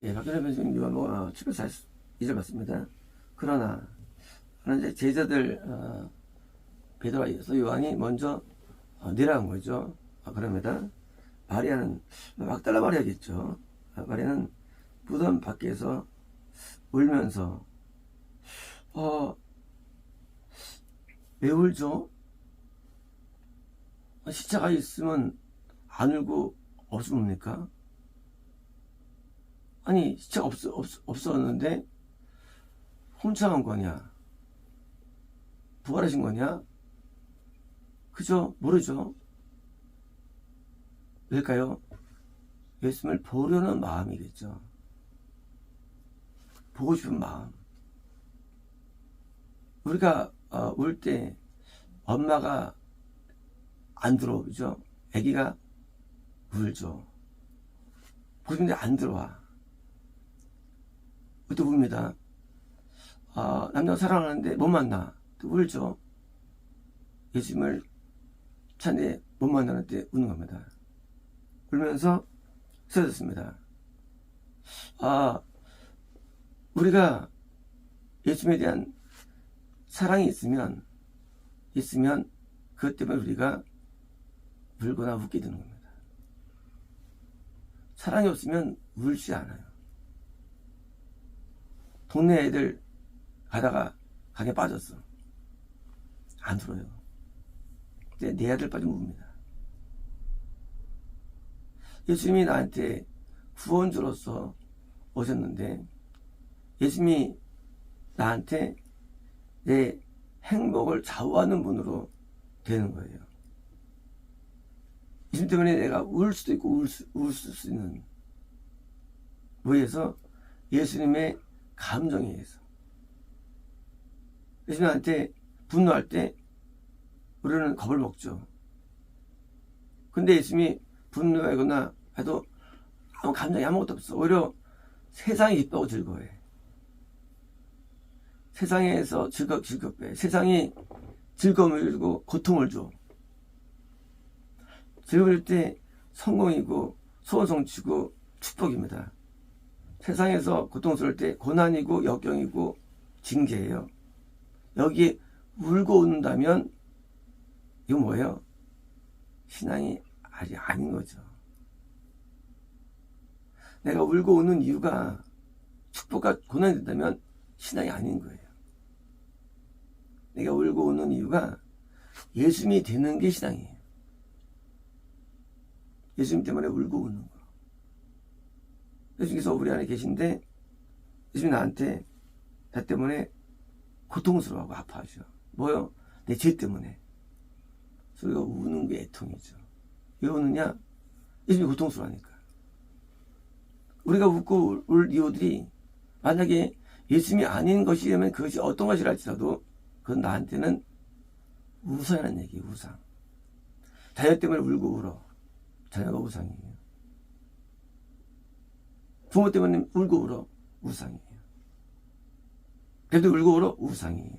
예, 박근혜 지금 요한복음 742절 맞습니다. 그러나 이제 제자들 베드로와 이어서 요한이 먼저 내려간 거죠. 그럽니다. 마리아는 막달라 마리아겠죠. 마리아는 무덤 밖에서 울면서 왜 울죠? 시체가 있으면 안 울고 없습니까? 아니 시체가 없었는데 혼자한 거냐? 부활하신 거냐? 그죠? 모르죠. 왜일까요? 예수님을 보려는 마음이겠죠. 보고 싶은 마음. 우리가 울 때 엄마가 안 들어오죠. 아기가 울죠. 보고 싶은데 안 들어와. 또 웁니다. 남자가 사랑하는데 못 만나. 또 울죠. 예수님을 찾는데 못 만나는 때 우는 겁니다. 울면서 쓰러졌습니다. 우리가 예수님에 대한 사랑이 있으면 그것 때문에 우리가 울거나 웃게 되는 겁니다. 사랑이 없으면 울지 않아요. 동네 애들 가다가 강에 빠졌어. 안 울어요. 근데 내 아들 빠지면 웁니다. 예수님이 나한테 구원주로서 오셨는데 예수님이 나한테 내 행복을 좌우하는 분으로 되는 거예요. 예수님 때문에 내가 울 수도 있고 울 수 있는 뭐에서 예수님의 감정에 의해서 예수님한테 분노할 때 우리는 겁을 먹죠. 근데 예수님이 분노하거나 해도 아무 감정이 아무것도 없어. 오히려 세상이 기뻐하고 즐거워해. 세상에서 즐겁게 세상이 즐거움을 주고 고통을 줘. 즐거울 때 성공이고 소원성취고 축복입니다. 세상에서 고통스러울 때 고난이고 역경이고 징계예요. 여기에 울고 웃는다면 이거 뭐예요? 신앙이 아직 아닌 거죠. 내가 울고 우는 이유가 축복과 고난이 된다면 신앙이 아닌 거예요. 내가 울고 우는 이유가 예수님이 되는 게 신앙이에요. 예수님 때문에 울고 우는 거. 예수님께서 우리 안에 계신데 예수님이 나한테 나 때문에 고통스러워하고 아파하죠. 뭐요? 내 죄 때문에. 그래서 우리가 우는 게 애통이죠. 왜 우느냐? 예수님이 고통스러우니까. 우리가 웃고 울 이유들이 만약에 예수님이 아닌 것이라면 그것이 어떤 것이라 할지라도 그건 나한테는 우상이라는 얘기예요. 우상. 자녀 때문에 울고 울어. 자녀가 우상이에요. 부모 때문에 울고 울어. 우상이에요. 배도 울고 울어. 우상이에요.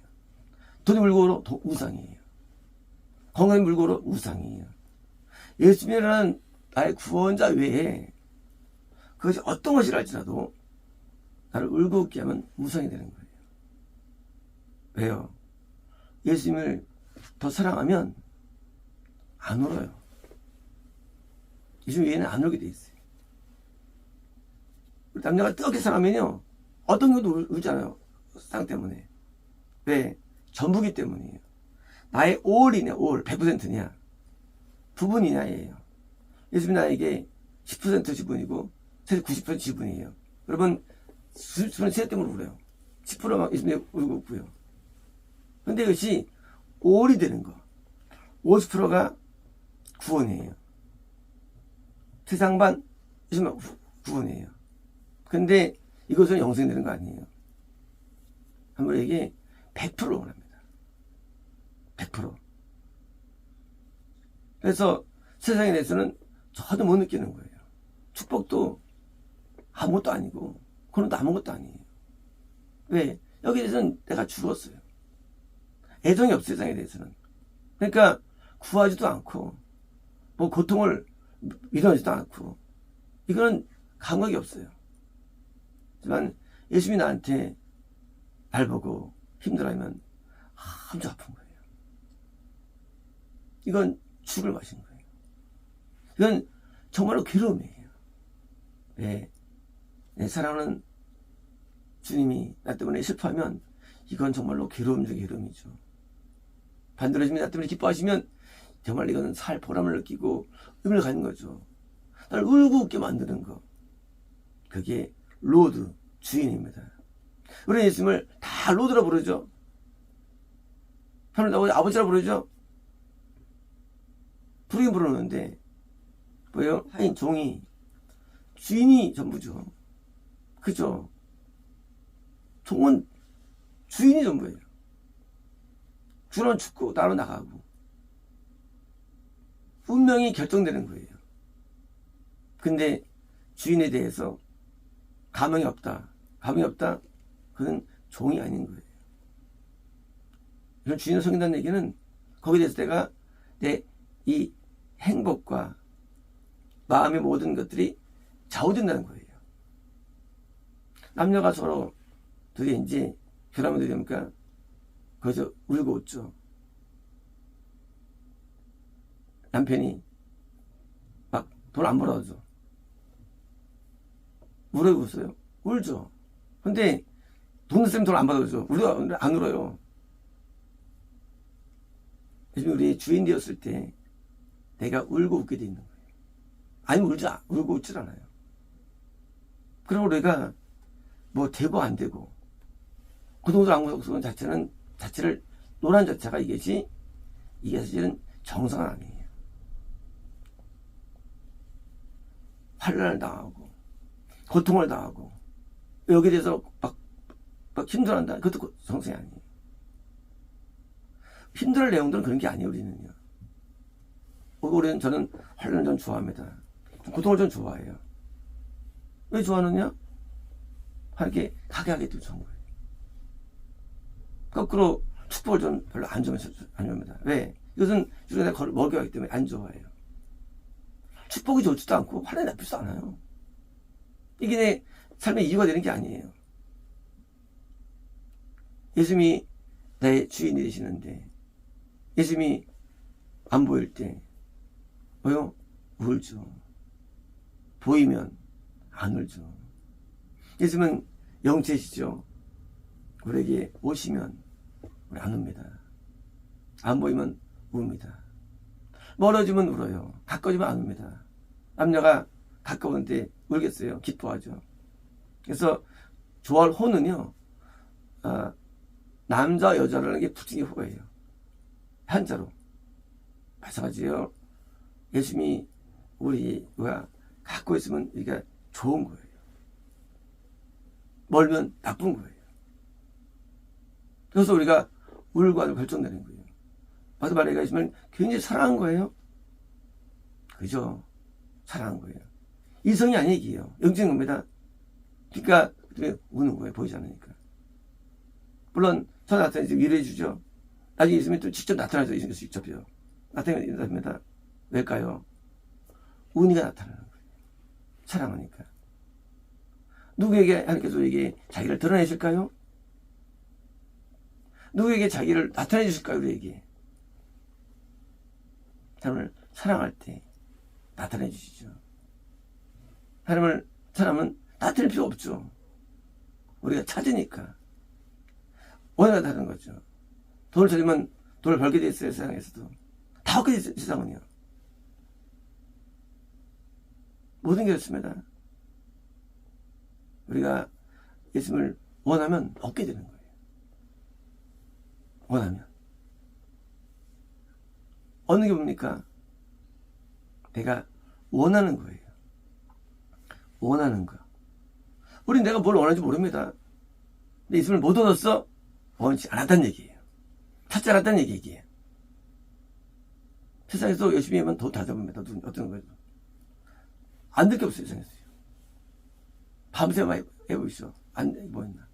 돈이 울고 울어. 우상이에요. 건강이 울고 울어. 우상이에요. 예수님이라는 나의 구원자 외에 그것이 어떤 것이라 할지라도 나를 울고 웃게 하면 우상이 되는 거예요. 왜요? 예수님을 더 사랑하면 안 울어요. 예수님 외에는 안 울게 돼 있어요. 남자가 뜨겁게 사랑하면요 어떤 경우도 울잖아요. 사랑 때문에. 왜? 전부기 때문이에요. 나의 올이냐, 올 100%냐 부분이냐예요. 예수님이 나에게 10% 지분이고 90% 지분이에요. 여러분 90% 세 때문에 울어요. 10%만 예수님이 울고 웃고요. 근데 이것이 올이 되는 거 50%가 구원이에요. 세상 반 예수님 구원이에요. 근데 이것은 영생이 되는 거 아니에요. 한 분에게 100% 원합니다. 100%. 그래서 세상에 대해서는 전혀 못 느끼는 거예요. 축복도 아무것도 아니고 그런도 아무것도 아니에요. 왜? 여기에 대해서는 내가 죽었어요. 애정이 없어요. 세상에 대해서는. 그러니까 구하지도 않고 뭐 고통을 밀어내지도 않고 이거는 감각이 없어요. 하지만 예수님이 나한테 날 보고 힘들어하면 아주 아픈 거예요. 이건 죽을 맛인 거예요. 이건 정말로 괴로움이에요. 네. 내 사랑하는 주님이 나 때문에 슬퍼하면 이건 정말로 괴로움 중 괴로움이죠. 반대로 주님이 나 때문에 기뻐하시면 정말 이거는 살 보람을 느끼고 의미를 갖는 거죠. 나를 울고 웃게 만드는 거. 그게 로드, 주인입니다. 우리는 예수님을 다 로드라 부르죠. 하나님 아버지라 부르죠. 부르긴 부르는데 뭐예요? 하인 종이 주인이 전부죠. 그죠? 종은 주인이 전부예요. 주는 죽고 나로 나가고 운명이 결정되는 거예요. 근데 주인에 대해서 감흥이 없다. 감흥이 없다. 그는 종이 아닌 거예요. 이런 주인을 섬긴다는 얘기는 거기에 대해서 내가 내 이 행복과 마음의 모든 것들이 좌우된다는 거예요. 남녀가 서로 둘이 이제 결혼하면 되게 됩니까? 거기서 울고 웃죠. 남편이 막 돈 안 벌어줘. 울어요, 웃어요? 울죠. 근데 돈 쓰면 돈 안 받아줘. 안 울어요. 요즘 우리 주인 되었을 때 내가 울고 웃게 돼 있는 거예요. 아니면 울고 웃질 않아요. 그리고 우리가 뭐 되고 안 되고 고통스러운 안고통스러운 자체를 노란 자체가 이게 사실은 정상은 아니에요. 환난을 당하고 고통을 당하고 여기에 대해서 막 힘들어한다. 그것도 정상이 아니에요. 힘들 내용들은 그런 게 아니에요. 우리는요. 저는 환난을 좀 좋아합니다. 고통을 좀 좋아해요. 왜 좋아하느냐? 하게 하게 좋은 거예요. 거꾸로 축복을 좀 별로 안 좋아합니다. 왜? 이것은 내가 먹여야 하기 때문에 안 좋아해요. 축복이 좋지도 않고 환난이 나쁘지도 않아요. 이게 내 삶의 이유가 되는 게 아니에요. 예수님이 내 주인이 되시는데 예수님이 안 보일 때 뭐요? 울죠. 보이면 안 울죠. 예수님은 영체시죠. 우리에게 오시면 우리 안 웁니다. 안 보이면 웁니다. 멀어지면 울어요. 가까워지면 안 웁니다. 남녀가 가까운데 울겠어요? 기뻐하죠. 그래서 좋아할 호는요, 남자 여자라는 게 붙인 게 호예요. 한자로. 마찬가지예요. 예수님이 우리가 갖고 있으면 우리가 좋은 거예요. 멀면 나쁜 거예요. 그래서 우리가 울고 하는 결정되는 거예요. 맞아 말해가 있으면 굉장히 사랑한 거예요. 그죠? 사랑한 거예요. 이성이 아닌 얘기예요. 영적인 겁니다. 그러니까 우는 거예요. 보이지 않으니까. 물론 저 나타나서 위로해 주죠. 나중에 있으면 또 직접 나타나죠. 직접요. 나타납니다. 왜일까요? 은혜가 나타나는 거예요. 사랑하니까. 누구에게 하나님께서 우리에게 자기를 드러내 주실까요? 누구에게 자기를 나타내 주실까요? 우리에게. 사람을 사랑할 때 나타내 주시죠. 사람은 나타낼 필요 없죠. 우리가 찾으니까. 원해가 다른 거죠. 돈을 찾으면 돈을 벌게 돼 있어요. 세상에서도. 다 얻게 돼 있어요. 세상은요. 모든 게 그렇습니다. 우리가 예수님을 원하면 얻게 되는 거예요. 원하면. 얻는 게 뭡니까? 내가 원하는 거예요. 원하는 거. 우린 내가 뭘 원하는지 모릅니다. 근데 예수님을 못 얻었어? 원치 않았다는 얘기예요. 찾지 않았다는 얘기예요. 세상에서 열심히 하면 더 다 잡습니다. 어떤 거예요? 안 될 게 없어요. 세상에서. 밤새 많이 해보시죠. 뭐 했나.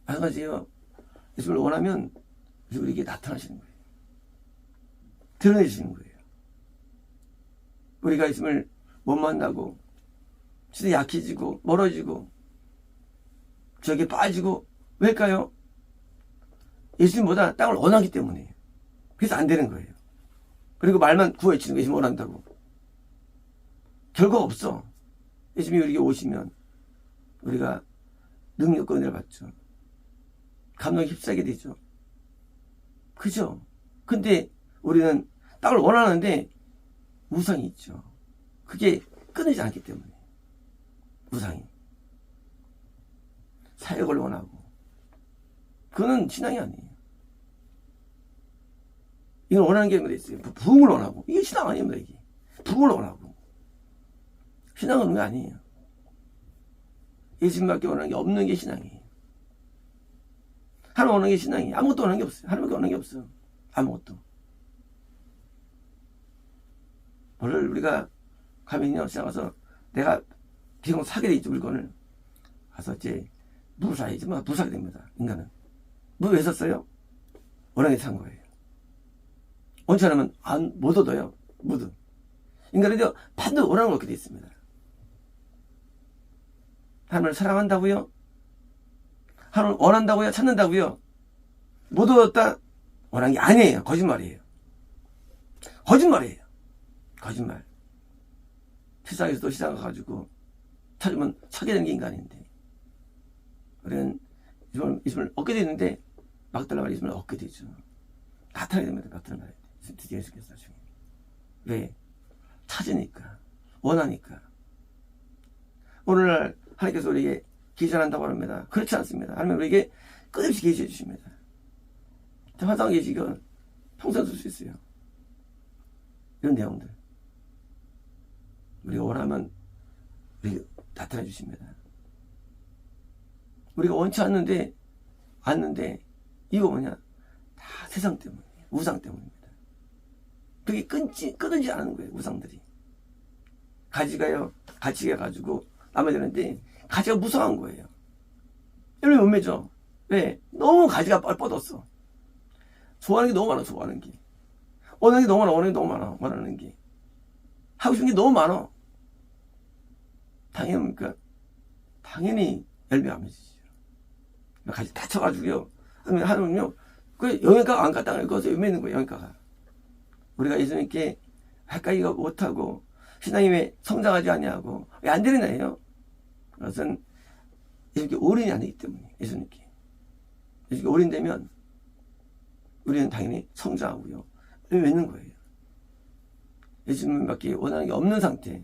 마찬가지예요. 예수님을 원하면 우리에게 나타나시는 거예요. 드러내시는 거예요. 우리가 예수님을 못 만나고 진짜 약해지고 멀어지고 저게 빠지고 왜일까요? 예수님보다 땅을 원하기 때문에. 그래서 안 되는 거예요. 그리고 말만 구해치는 거 예수님 원한다고. 결과가 없어. 예수님이 우리에게 오시면 우리가 능력과 은혜를 받죠. 감동에 휩싸게 되죠. 그죠? 근데 우리는 땅을 원하는데 우상이 있죠. 그게 끊이지 않기 때문에. 우상이. 사역을 원하고. 그거는 신앙이 아니에요. 이건 원하는 게 있어요. 부흥을 원하고. 이게 신앙 아닙니다, 이게. 부흥을 원하고. 신앙은 그런 게 아니에요. 예수님밖에 원하는 게 없는 게 신앙이에요. 하나님 원하는 게 신앙이에요. 아무것도 원하는 게 없어요. 하나님밖에 원하는 게 없어요. 아무것도. 오늘 우리가 가면요, 시장 가서 내가 비용 사게 돼 있죠, 물건을. 가서 이제 물 사야지, 뭐, 물 사게 됩니다, 인간은. 물 왜 샀어요? 원하게 산 거예요. 원치 않으면 못 얻어요, 무든. 인간은요, 반드시 원하는 걸 얻게 돼 있습니다. 하나님을 사랑한다고요? 하나님을 원한다고요? 찾는다고요? 못 얻었다? 원한 게 아니에요. 거짓말이에요. 거짓말이에요. 거짓말. 세상에서도 시장 가가지고 찾으면 찾게 되는 게 인간인데 우리는 예수님을 얻게 되는데 막달라 말이 예수님을 얻게 되죠. 나타나게 됩니다. 나타나게 돼요. 드디어 예수께서 나중에. 왜? 찾으니까. 원하니까. 오늘날 하나님께서 우리에게 계시한다고 합니다. 그렇지 않습니다. 하나님 우리에게 끝없이 계시해 주십니다. 환상 계시건 평생 쓸 수 있어요. 이런 내용들. 우리가 원하면 우리가 나타내 주십니다. 우리가 원치 않는데 이거 뭐냐? 다 세상 때문이에요. 우상 때문입니다. 그게 끊이지 않은 거예요. 우상들이. 가지가요. 가지가 가지고 남아야 되는데 가지가 무성한 거예요. 여러분 못 맺어. 왜? 너무 가지가 뻗었어. 좋아하는 게 너무 많아. 좋아하는 게. 원하는 게 너무 많아. 원하는 게 너무 많아. 원하는 게. 하고 싶은 게 너무 많아. 당연히 열매가 안 맺히죠. 가지 다쳐가지고요. 하면요. 그 영양가가 안 갔다가 거기서 열매 있는 거예요. 영양가가. 우리가 예수님께 가까이가 못하고 신앙이 왜 성장하지 않냐고 왜 안 되는 거예요? 그것은 예수님께 올인이 아니기 때문에 예수님께 올인되면 우리는 당연히 성장하고요. 맺는 거예요. 예수님밖에 원하는 게 없는 상태.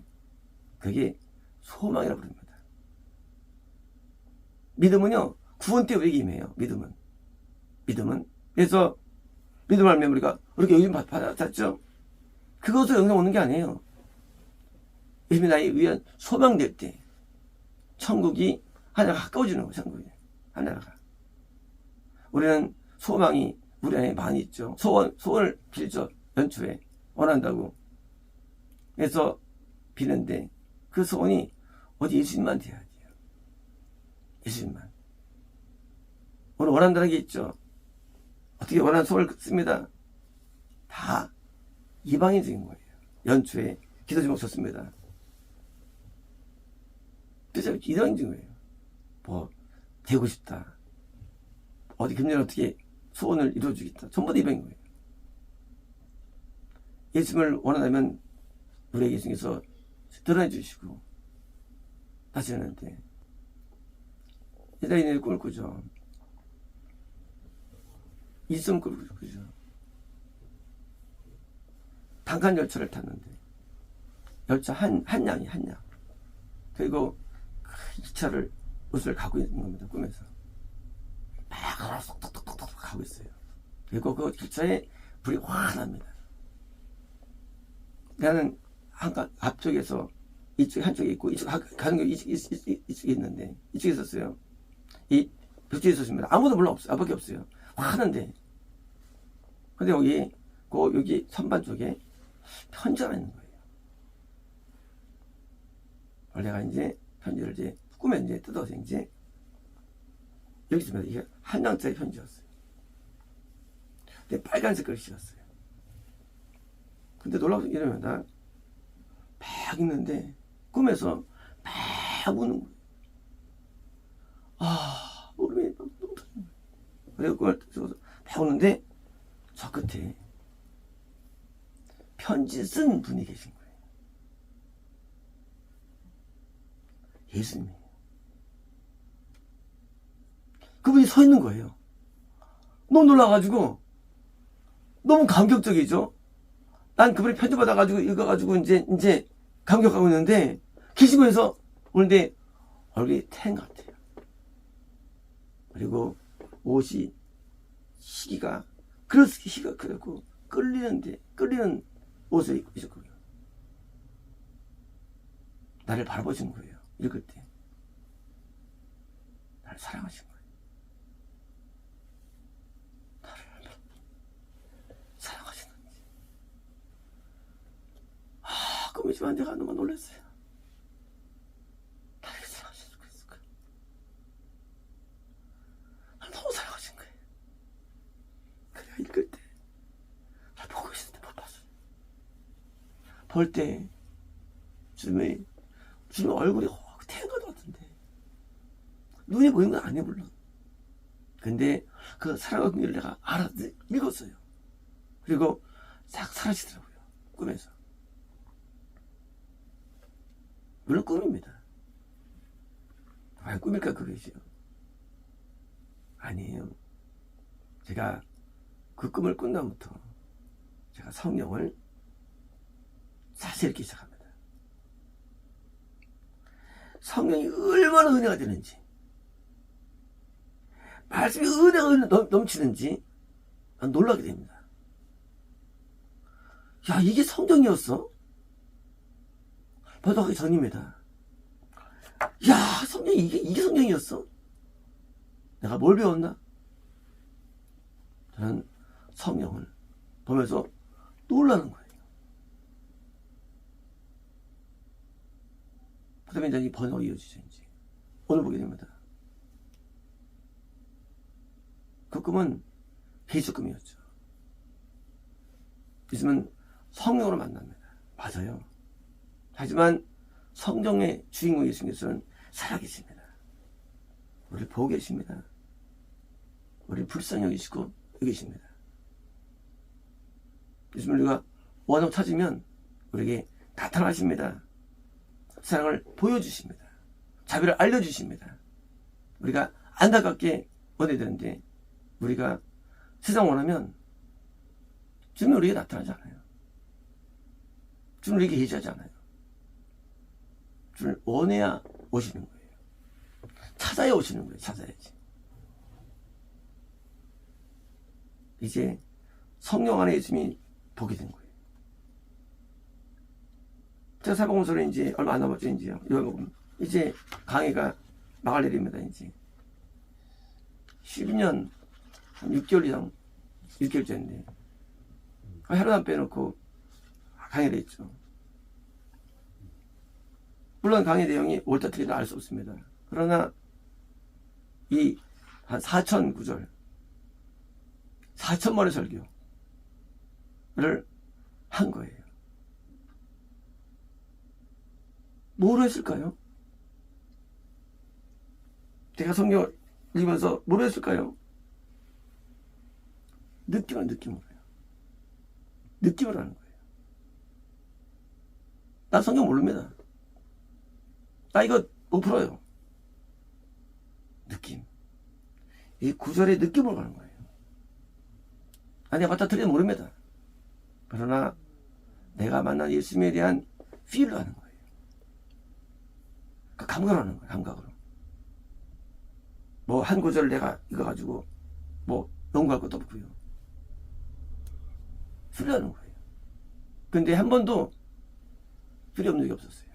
그게 소망이라고 부릅니다. 믿음은요. 구원 때 우리에게 임해요. 믿음은. 그래서 믿음을 알면 우리가 여기 받았죠. 그것으로 영생 오는 게 아니에요. 예수님이 나의 위한 소망 될 때 천국이 하나가 가까워지는 거예요. 천국이 하나가. 우리는 소망이 우리 안에 많이 있죠. 소원을 빌죠. 연초에 원한다고. 그래서 비는데 그 소원이 어디 예수님만 돼야 돼요. 예수님만. 오늘 원한다는 게 있죠. 어떻게 원하는 소원을 씁니다. 다 이방인적인 거예요. 연초에 기도 제목 썼습니다. 그래서 이방인적인 거예요. 뭐 되고 싶다. 어디 금년 어떻게 소원을 이루어주겠다. 전부 다 이방인 거예요. 예수님을 원한다면 우리에게 예수님께서 드러내주시고 다시 하는데 예다인의 꿈을 꾸죠. 이승 꿈을 꾸죠. 단칸 열차를 탔는데 열차 한 양이. 그리고 이 차를 옷을 가고 있는 겁니다. 꿈에서 막 톡톡톡톡 가고 있어요. 그리고 그 기차에 불이 확 납니다. 나는 앞쪽에서 이쪽 한쪽에 있고 이쪽 가는 게 이쪽에 있는데 이쪽에 있었어요. 이 벽지에 있었습니다. 아무도 몰라 없어요. 앞밖에 없어요. 확 하는데 근데 여기 선반 쪽에 편지가 있는 거예요. 내가 이제 편지를 이제 꿈에 이제 뜯어서 이제 여기 있습니다. 이게 한 장짜리 편지였어요. 근데 빨간색 글씨였어요. 근데 놀라워서 이러면 막 있는데 꿈에서 막 막 우는 거예요. 아, 울음이 너무 터지는 거예요. 그래서 그걸 막 우는데 저 끝에 편지 쓴 분이 계신 거예요. 예수님이에요. 그분이 서 있는 거예요. 너무 놀라가지고 너무 감격적이죠. 난 그분이 편지 받아가지고 읽어가지고 이제 감격하고 있는데 계시면서 오는데 얼굴이 탱 같아요. 그리고 옷이 시기가 그렇고 끌리는 옷을 입고 있었거든요. 나를 바라보신 거예요. 읽을 때 나를 사랑하신 거예요. 나를 사랑하시는지. 아, 꿈이지만 내가 너무 놀랐어요. 나를 사랑하실 수 있을까? 날 너무 사랑하신 거예요. 그래야 읽을 때 날 보고 있었는데 못 봤어요. 볼 때 주님의 얼굴이 태양과 같은데 눈이 보이는 건 아니에요, 물론. 근데 그 사랑과 긍휼을 내가 읽었어요. 그리고 싹 사라지더라고요, 꿈에서. 물론 꿈입니다. 왜 꿈일까 그러시요? 아니에요. 제가 그 꿈을 꾼 다음부터 제가 성령을 자세히 읽기 시작합니다. 성령이 얼마나 은혜가 되는지, 말씀이 은혜가 넘치는지 놀라게 됩니다. 야, 이게 성경이었어? 받아가기 전입니다. 야, 성경이 이게 성경이었어? 내가 뭘 배웠나? 저는 성령을 보면서 놀라는 거예요. 그 다음에 이제 이 번역이 이어지죠. 이제 오늘 보게 됩니다. 그 꿈은 계시 꿈이었죠. 있으면 성령으로 만납니다. 맞아요. 하지만 성경의 주인공 예수님께서는 살아계십니다. 우리를 보고 계십니다. 우리를 불쌍히 여기시고 여기 계십니다. 예수님을 우리가 원하고 찾으면 우리에게 나타나십니다. 사랑을 보여주십니다. 자비를 알려주십니다. 우리가 안타깝게 원해야 되는데 우리가 세상 원하면 주님이 우리에게 나타나지 않아요. 주님이 우리에게 계시하지 않아요. 주님을 원해야 오시는 거예요. 찾아야 오시는 거예요. 찾아야지. 이제 성령 안에 예수님이 보게 된 거예요. 제가 사복음서는 이제 얼마 안 남았죠. 이제 강의가 막을 내립니다. 이제 12년 한 6개월 이상 6개월째인데 하루도 안 빼놓고 강의를 했죠. 물론 강의 내용이 옳다 틀리다 알 수 없습니다. 그러나 이 한 4,000 구절 4,000번의 설교를 한 거예요. 뭐로 했을까요? 제가 성경 읽으면서 뭐로 했을까요? 느낌으로요. 느낌으로 하는 거예요. 나 성경 모릅니다. 나 이거 못 풀어요. 느낌. 이 구절의 느낌으로 가는 거예요. 아니, 맞다 틀리면 모릅니다. 그러나 내가 만난 예수님에 대한 필로 하는 거예요. 그 감각으로 하는 거예요. 감각으로. 뭐 한 구절을 내가 이거 가지고 뭐 연구할 것도 없고요. 필요 하는 거예요. 근데 한 번도 필요 없는 적이 없었어요.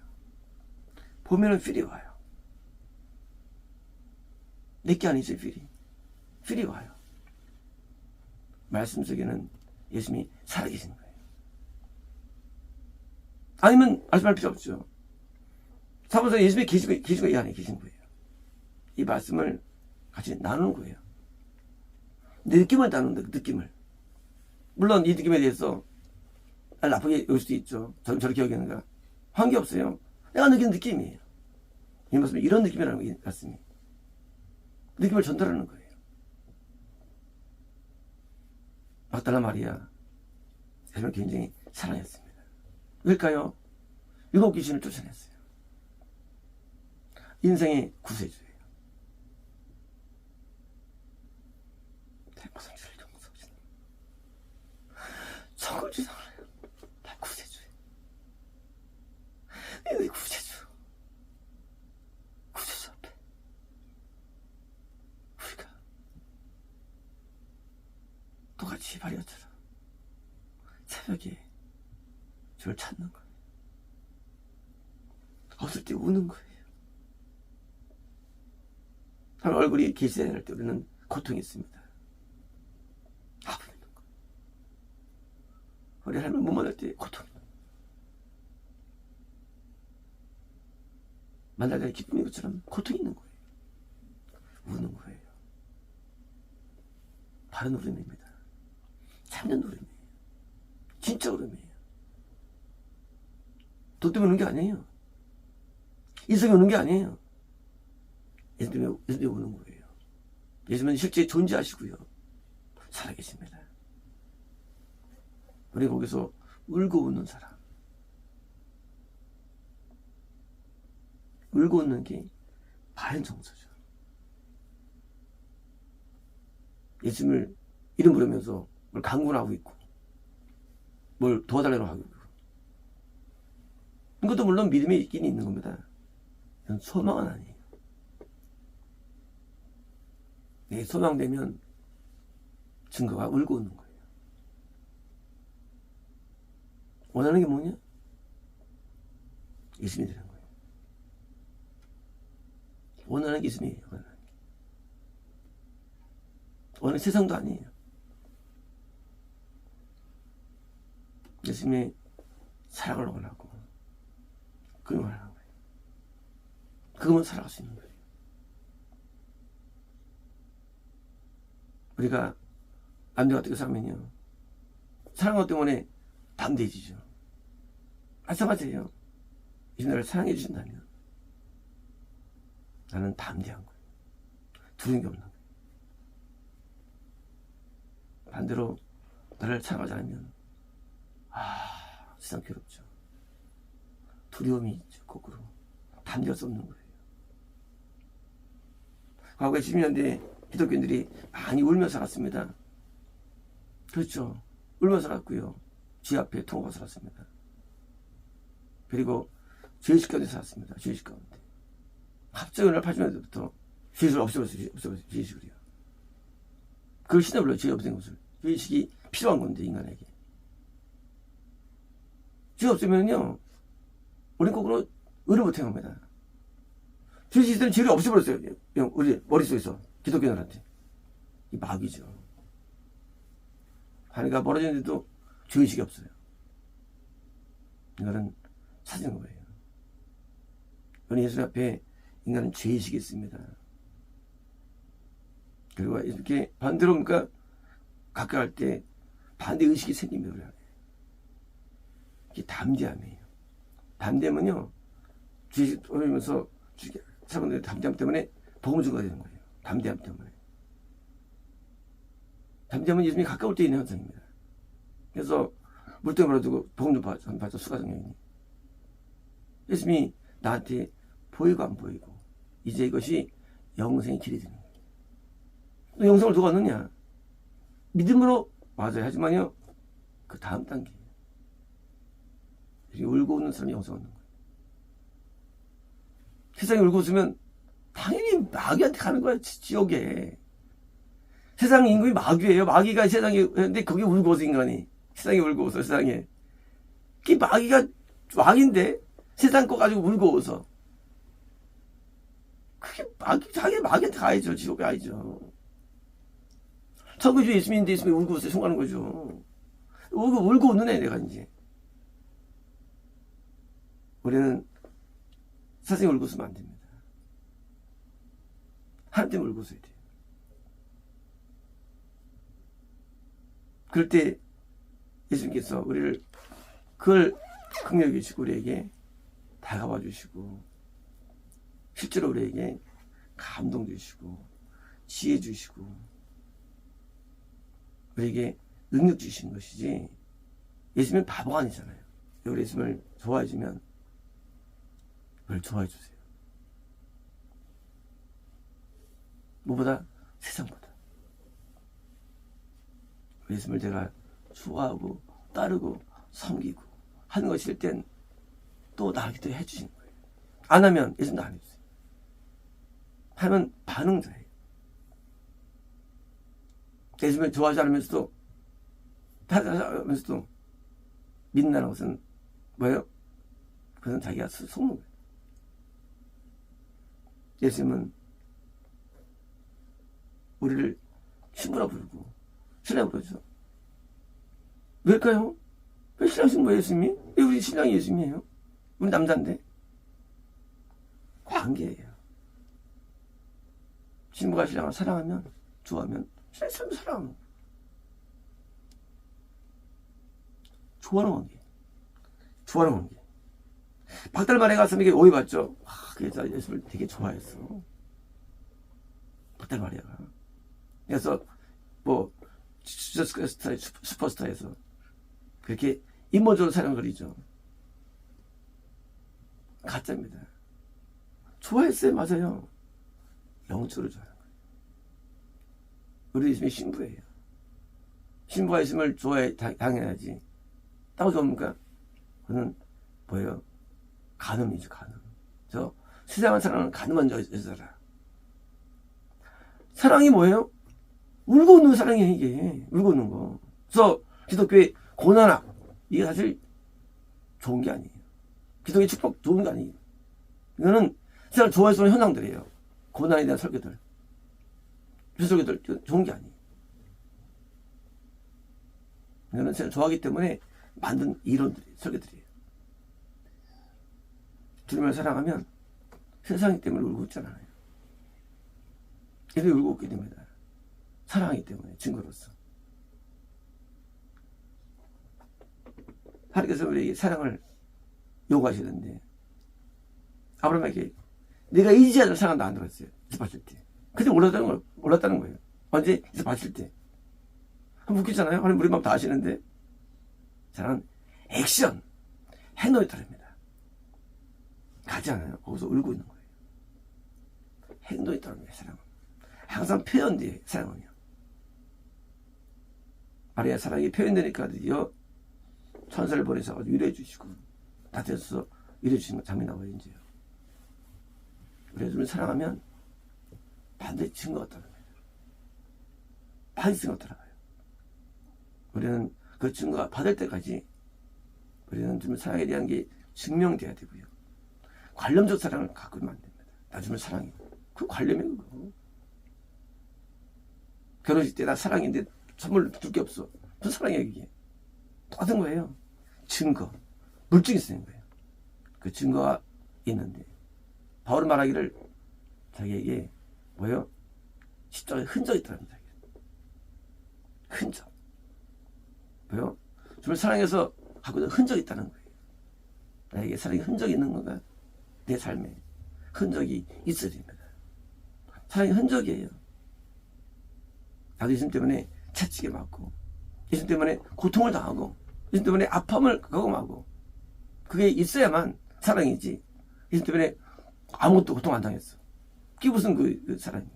보면은 필이 와요. 내게 아니죠, 필이 와요. 말씀 속에는 예수님이 살아계시는 거예요. 아니면 말씀할 필요 없죠. 사무소 예수님이 계시고 이 안에 계신 거예요. 이 말씀을 같이 나누는 거예요. 내 느낌을 나누는 거예요. 느낌을. 물론 이 느낌에 대해서 나쁘게 여길 수도 있죠. 저렇게 여기는가. 관계없어요. 내가 느끼는 느낌이에요. 이 말씀은 이런 느낌이라는 거예요. 말씀이. 느낌을 전달하는 거예요. 막달라 마리아 예수님을 굉장히 사랑했습니다. 왜일까요? 7 귀신을 쫓아냈어요. 인생의 구세주예요. 대포성지를 용서하시는 천국지상을 해요. 다 구세주예요. 이 구세주 앞에 우리가 똑같이 마리아처럼 새벽에 주를 찾는 거예요. 없을 때 우는 거예요. 얼굴이 계시할 때 우리는 고통이 있습니다. 아픔이 있는 거예요. 우리 할머니 못 만날 때 고통이 있는 거예요. 만날 때 기쁨인 것처럼 고통이 있는 거예요. 우는 거예요. 바른 울음입니다. 참는 울음이에요. 진짜 울음이에요. 돈 때문에 우는 게 아니에요. 이성이 우는 게 아니에요. 예수님이 우는 거예요. 예수님은 실제 존재하시고요. 살아계십니다. 우리 거기서 울고 웃는 사람. 울고 웃는 게 바른 정서죠. 예수님을 이름 부르면서 뭘 강구를 하고 있고 뭘 도와달라고 하고 있고 이것도 물론 믿음이 있긴 있는 겁니다. 이건 소망은 아니에요. 내 소망되면 증거가 울고 웃는 거예요. 원하는 게 뭐냐? 예수님이 되는 거예요. 원하는 게 예수님이에요. 원하는 세상도 아니에요. 예수님의 사랑을 원하고 그걸 원하는 거예요. 그것만 살아갈 수 있는 거예요. 우리가 남녀가 어떻게 살면요, 사랑하기 때문에 담대해지죠. 마찬가지예요. 이 나를 사랑해 주신다면 나는 담대한 거예요. 두려운 게 없는 거예요. 반대로 나를 사랑하지 않으면 세상 괴롭죠. 두려움이 있죠. 거꾸로 담대할 수 없는 거예요. 과거에 70년대 기독교인들이 많이 울며 살았습니다. 그렇죠. 울며 살았고요. 지 앞에 통하고 살았습니다. 그리고 죄의식 가운데 살았습니다. 죄의식 가운데. 갑자기 어느 날 80년대부터 죄의식을 없애버렸어요. 죄의식을요. 그걸 신에 불러요. 죄 없앤 것을. 죄의식이 필요한 건데, 인간에게. 죄 없으면요, 우리는 거꾸로 의를 못 행합니다. 죄의식이 있으면 죄를 없애버렸어요. 우리 머릿속에서. 기독교인들한테. 이 마귀죠. 하나가 멀어지는데도 죄의식이 없어요. 인간은 찾은 거예요. 그러니 예수 앞에 인간은 죄의식이 있습니다. 그리고 이렇게 반대로 그러니까 가까이 할 때 반대의식이 생깁니다. 이게 담대함이에요. 담대함은요, 죄의식 돌리면서 사람들의 담대함 때문에 복음을 주가 되는 거예요. 담대함 때문에. 담대함은 예수님이 가까울 때 있는 현상입니다. 그래서 물병 걸어두고 복음 좀 받죠. 수가정여인이. 예수님이 나한테 보이고 안 보이고 이제 이것이 영생의 길이 되는 거예요. 너 영생을 누가 얻느냐? 믿음으로 맞아요. 하지만요, 그 다음 단계예요. 이렇게 울고 웃는 사람이 영생 얻는 거예요. 세상에 울고 웃으면 당연히 마귀한테 가는 거야. 지옥에. 세상 임금이 마귀예요. 마귀가 세상에 있는데 거기 울고 웃어 인간이. 세상에 울고 웃어. 세상에. 그 마귀가 왕인데 세상 거 가지고 울고 웃어. 그게 자기 마귀한테 가야죠. 지옥에 가야죠. 천국이 예수님인데 예수님이 울고 웃어 송하는 거죠. 울고 웃는 애 내가 이제. 우리는 세상에 울고 웃으면 안 됩니다. 하나님 때문에 울고 웃어야 돼요. 그럴 때 예수님께서 우리를 그걸 긍휼히 여기시고 우리에게 다가와 주시고 실제로 우리에게 감동 주시고 지혜 주시고 우리에게 능력 주시는 것이지, 예수님은 바보가 아니잖아요. 우리 예수님을 좋아해 주면 그걸 좋아해 주세요. 무엇보다 세상보다 우리 예수님을 제가 좋아하고 따르고 섬기고 하는 것일 땐 또 나에게도 해주시는 거예요. 안 하면 예수님도 안 해주세요. 하면 반응자예요. 예수님을 좋아하지 않으면서도 하면서도 믿는다는 것은 뭐예요? 그것은 자기가 속는 거예요. 예수님은 우리를 친구라 부르고 신랑 부르죠. 왜일까요? 왜 신랑 신부예요, 예수님이? 왜 우리 신랑이 예수님이에요? 우리 남자인데. 관계예요. 신부가 신랑을 사랑하면, 좋아하면 신랑을 사랑하는 거예요. 좋아하는 관계. 좋아하는 관계. 박달마리아 가서 이게 오해받죠. 그 여자 예수를 되게 좋아했어. 박달마리아가. 그래서 뭐 슈퍼스타에서 그렇게 인본적으로 사랑을 그리죠. 가짜입니다. 좋아했어요. 맞아요. 영적으로 좋아하는 거예요. 우리 예수님이 신부예요. 신부가 예수님을 좋아해 당연하지. 따로 좋습니까? 그는 뭐예요? 간음이죠. 간음. 저 세상을 사랑하는 간음한 여자라. 사랑이 뭐예요? 울고 웃는 사랑이에요. 이게 울고 웃는 거. 그래서 기독교의 고난악, 이게 사실 좋은 게 아니에요. 기독교의 축복 좋은 게 아니에요. 이거는 세상을 좋아해서 하는 현상들이에요. 고난에 대한 설교들, 설교들 좋은 게 아니에요. 이거는 세상을 좋아하기 때문에 만든 이론들이에요. 설교들이에요. 주님을 사랑하면 세상이 때문에 울고 있잖아요. 이렇게 울고 웃게 됩니다. 사랑하기 때문에, 증거로서. 하나님께서 우리에게 사랑을 요구하시는데, 아브라함에게 내가 이지하는 사랑도 안 들었어요. 이제 봤을 때. 그때 몰랐다는 거예요. 언제? 이제 봤을 때. 한번 웃기잖아요. 하나님 우리 마음 다 아시는데. 사랑은 액션, 행동에 따릅니다. 가지 않아요. 거기서 울고 있는 거예요. 행동에 따릅니다. 사랑은. 항상 표현돼요. 사랑은요. 마리아 사랑이 표현되니까 드디어 천사를 보내서 위로해 주시고 다쳐서 위로해 주시는 장면이 나와요. 이제요. 우리가 좀 사랑하면 반드시 증거가 따릅니다. 반드시 증거가 따라가요. 우리는 그 증거가 받을 때까지 우리는 좀 사랑에 대한 게 증명돼야 되고요. 관념적 사랑을 갖고는 안 됩니다. 나 좀 사랑해. 그 관념이 그거. 결혼식 때 나 사랑인데 선물 줄 게 없어. 무슨 사랑이야 그게. 똑같은 거예요. 증거. 물증이 쓰는 거예요. 그 증거가 있는데 바울은 말하기를 자기에게 뭐예요? 십자가에 흔적이 있다는 자기. 흔적. 뭐예요? 주를 사랑해서 갖고 있는 흔적이 있다는 거예요. 나에게 사랑의 흔적이 있는 건가? 내 삶에 흔적이 있어야 됩니다. 사랑의 흔적이에요. 나도 예수님 때문에 채찍에 맞고, 예수님 때문에 고통을 당하고, 예수님 때문에 아픔을 경험하고, 그게 있어야만 사랑이지. 예수님 때문에 아무것도 고통 안 당했어. 그게 무슨 그 사랑이.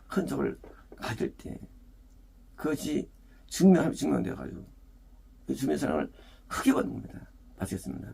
흔적을 가질 때 그것이 증명되어가지고 그 주님의 사랑을 크게 받는 겁니다. 마치겠습니다.